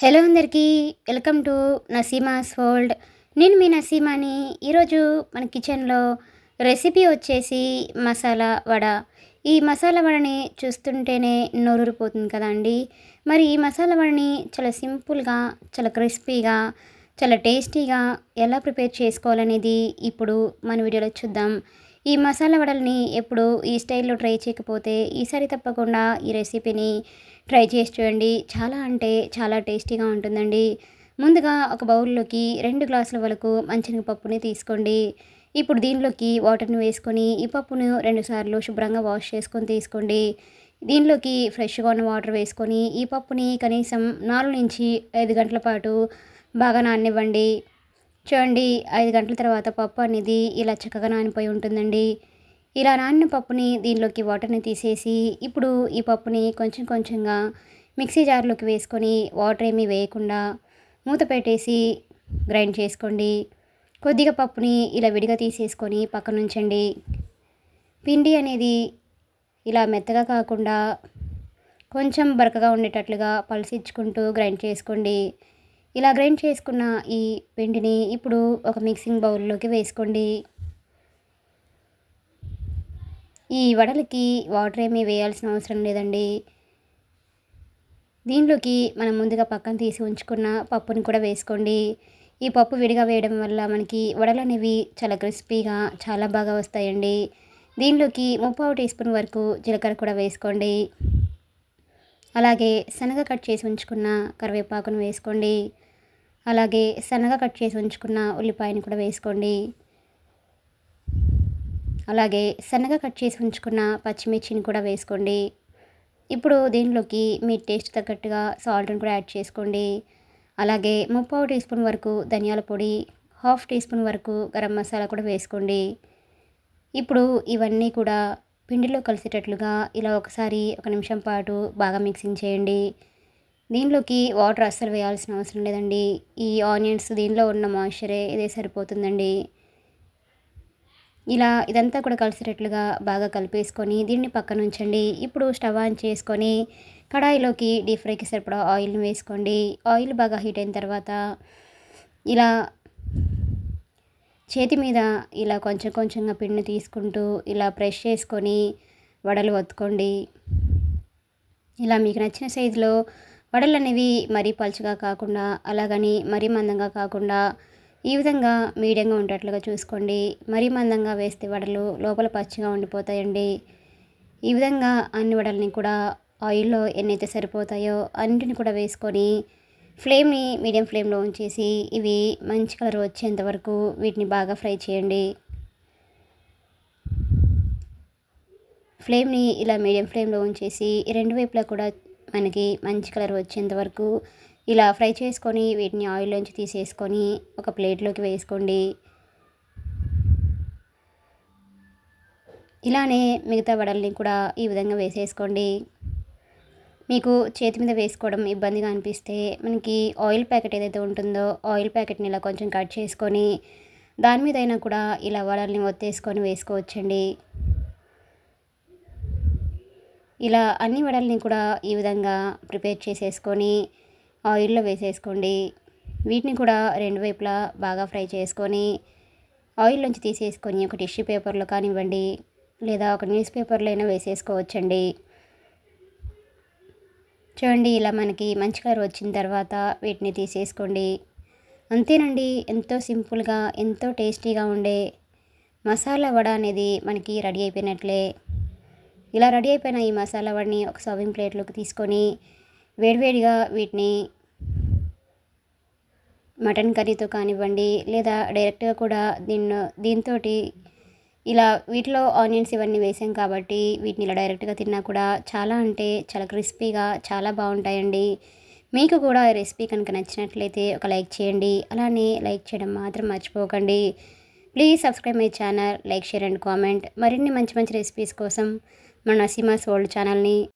Hello అందరికీ, welcome to Naseema's world. నేను మీ నసీమాని. ఈరోజు మన కిచెన్లో రెసిపీ వచ్చేసి మసాలా వడ. ఈ మసాలా వడని చూస్తుంటేనే నోరూరిపోతుంది కదండి. మరి ఈ మసాలా వడని చాలా సింపుల్గా, చాలా క్రిస్పీగా, చాలా టేస్టీగా ఎలా ప్రిపేర్ చేసుకోవాలనేది ఇప్పుడు మన వీడియోలో చూద్దాం. ఈ మసాలా వడల్ని ఎప్పుడు ఈ స్టైల్లో ట్రై చేయకపోతే ఈసారి తప్పకుండా ఈ రెసిపీని ట్రై చేసి చూడండి. చాలా అంటే చాలా టేస్టీగా ఉంటుందండి. ముందుగా ఒక బౌల్లోకి 2 గ్లాసుల వరకు మంచినగపప్పుని తీసుకోండి. ఇప్పుడు దీనిలోకి వాటర్ని వేసుకొని ఈ పప్పును 2 సార్లు శుభ్రంగా వాష్ చేసుకొని తీసుకోండి. దీనిలోకి ఫ్రెష్గా ఉన్న వాటర్ వేసుకొని ఈ పప్పుని కనీసం 4-5 గంటల పాటు బాగా నాననివ్వండి. చూడండి, 5 గంటల తర్వాత పప్పు అనేది ఇలా చక్కగా నానిపోయి ఉంటుందండి. ఇలా నానిన పప్పుని దీనిలోకి వాటర్ని తీసేసి ఇప్పుడు ఈ పప్పుని కొంచెం కొంచెంగా మిక్సీ జార్లోకి వేసుకొని వాటర్ ఏమీ వేయకుండా మూత పెట్టేసి గ్రైండ్ చేసుకోండి. కొద్దిగా పప్పుని ఇలా విడిగా తీసేసుకొని పక్కన ఉంచండి. పిండి అనేది ఇలా మెత్తగా కాకుండా కొంచెం బరకగా ఉండేటట్లుగా పలసిచ్చుకుంటూ గ్రైండ్ చేసుకోండి. ఇలా గ్రైండ్ చేసుకున్న ఈ పిండిని ఇప్పుడు ఒక మిక్సింగ్ బౌల్లోకి వేసుకోండి. ఈ వడలకి వాటర్ ఏమీ వేయాల్సిన అవసరం లేదండి. దీనిలోకి మనం ముందుగా పక్కన తీసి ఉంచుకున్న పప్పుని కూడా వేసుకోండి. ఈ పప్పు విడిగా వేయడం వల్ల మనకి వడలు అనేవి చాలా క్రిస్పీగా చాలా బాగా వస్తాయండి. దీనిలోకి 3/4 టీ స్పూన్ వరకు జీలకర్ర కూడా వేసుకోండి. అలాగే సన్నగా కట్ చేసి ఉంచుకున్న కరివేపాకును వేసుకోండి. అలాగే సన్నగా కట్ చేసి ఉంచుకున్న ఉల్లిపాయని కూడా వేసుకోండి. అలాగే సన్నగా కట్ చేసి ఉంచుకున్న పచ్చిమిర్చిని కూడా వేసుకోండి. ఇప్పుడు దీనిలోకి మీ టేస్ట్ తగ్గట్టుగా సాల్ట్ని కూడా యాడ్ చేసుకోండి. అలాగే 3/4 టీ స్పూన్ వరకు ధనియాల పొడి, 1/2 టీ స్పూన్ వరకు గరం మసాలా కూడా వేసుకోండి. ఇప్పుడు ఇవన్నీ కూడా పిండిలో కలిసేటట్లుగా ఇలా ఒకసారి 1 నిమిషం పాటు బాగా మిక్సింగ్ చేయండి. దీనిలోకి వాటర్ అస్సలు వేయాల్సిన అవసరం లేదండి. ఈ ఆనియన్స్ దీనిలో ఉన్న మాయిశ్చరే ఇదే సరిపోతుందండి. ఇలా ఇదంతా కూడా కలిసేటట్లుగా బాగా కలిపేసుకొని దీన్ని పక్కన ఉంచండి. ఇప్పుడు స్టవ్ ఆన్ చేసుకొని కడాయిలోకి డీప్ ఫ్రైకి సరిపడా ఆయిల్ని వేసుకోండి. ఆయిల్ బాగా హీట్ అయిన తర్వాత ఇలా చేతి మీద ఇలా కొంచెం కొంచెంగా పిండిని తీసుకుంటూ ఇలా ప్రెస్ చేసుకొని వడలు ఒత్తుకోండి. ఇలా మీకు నచ్చిన సైజులో వడలు అనేవి మరీ పలుచగా కాకుండా అలాగని మరీ మందంగా కాకుండా ఈ విధంగా మీడియంగా ఉండేట్లుగా చూసుకోండి. మరీ మందంగా వేస్తే వడలు లోపల పచ్చిగా ఉండిపోతాయండి. ఈ విధంగా అన్ని వడల్ని కూడా ఆయిల్లో ఎన్నైతే సరిపోతాయో అన్నింటిని కూడా వేసుకొని ఫ్లేమ్ని మీడియం ఫ్లేమ్లో ఉంచేసి ఇవి మంచి కలర్ వచ్చేంత వరకు వీటిని బాగా ఫ్రై చేయండి. ఫ్లేమ్ని ఇలా మీడియం ఫ్లేమ్లో ఉంచేసి రెండు వైపులా కూడా మనకి మంచి కలర్ వచ్చేంత వరకు ఇలా ఫ్రై చేసుకొని వీటిని ఆయిల్లోంచి తీసేసుకొని ఒక ప్లేట్లోకి వేసుకోండి. ఇలానే మిగతా వడల్ని కూడా ఈ విధంగా వేసేసుకోండి. మీకు చేతి మీద వేసుకోవడం ఇబ్బందిగా అనిపిస్తే మనకి ఆయిల్ ప్యాకెట్ ఏదైతే ఉంటుందో ఆయిల్ ప్యాకెట్ని ఇలా కొంచెం కట్ చేసుకొని దాని మీద అయినా కూడా ఇలా వడల్ని ఒత్తేసుకొని వేసుకోవచ్చండి. ఇలా అన్ని వడల్ని కూడా ఈ విధంగా ప్రిపేర్ చేసేసుకొని ఆయిల్లో వేసేసుకోండి. వీటిని కూడా రెండు వైపులా బాగా ఫ్రై చేసుకొని ఆయిల్ నుంచి తీసేసుకొని ఒక టిష్యూ పేపర్లో కానివ్వండి లేదా ఒక న్యూస్ పేపర్లో అయినా వేసేసుకోవచ్చండి. చూడండి, ఇలా మనకి మంచి కలర్ వచ్చిన తర్వాత వీటిని తీసేసుకోండి. అంతేనండి, ఎంతో సింపుల్గా ఎంతో టేస్టీగా ఉండే మసాలా వడ అనేది మనకి రెడీ అయిపోయినట్లే. ఇలా రెడీ అయిపోయిన ఈ మసాలా వడని ఒక సర్వింగ్ ప్లేట్లోకి తీసుకొని వేడివేడిగా వీటిని మటన్ కర్రీతో కానివ్వండి లేదా డైరెక్ట్గా కూడా దీంతో ఇలా వీటిలో ఆనియన్స్ ఇవన్నీ వేసాం కాబట్టి వీటిని ఇలా డైరెక్ట్గా తిన్నా కూడా చాలా అంటే చాలా క్రిస్పీగా చాలా బాగుంటాయండి. మీకు కూడా ఈ రెసిపీ కనుక నచ్చినట్లయితే ఒక లైక్ చేయండి. అలానే లైక్ చేయడం మాత్రం మర్చిపోకండి. Please subscribe my channel, like, share and comment. మరిన్ని మంచి మంచి రెసిపీస్ కోసం మన నసీమాస్ వరల్డ్ ఛానల్ని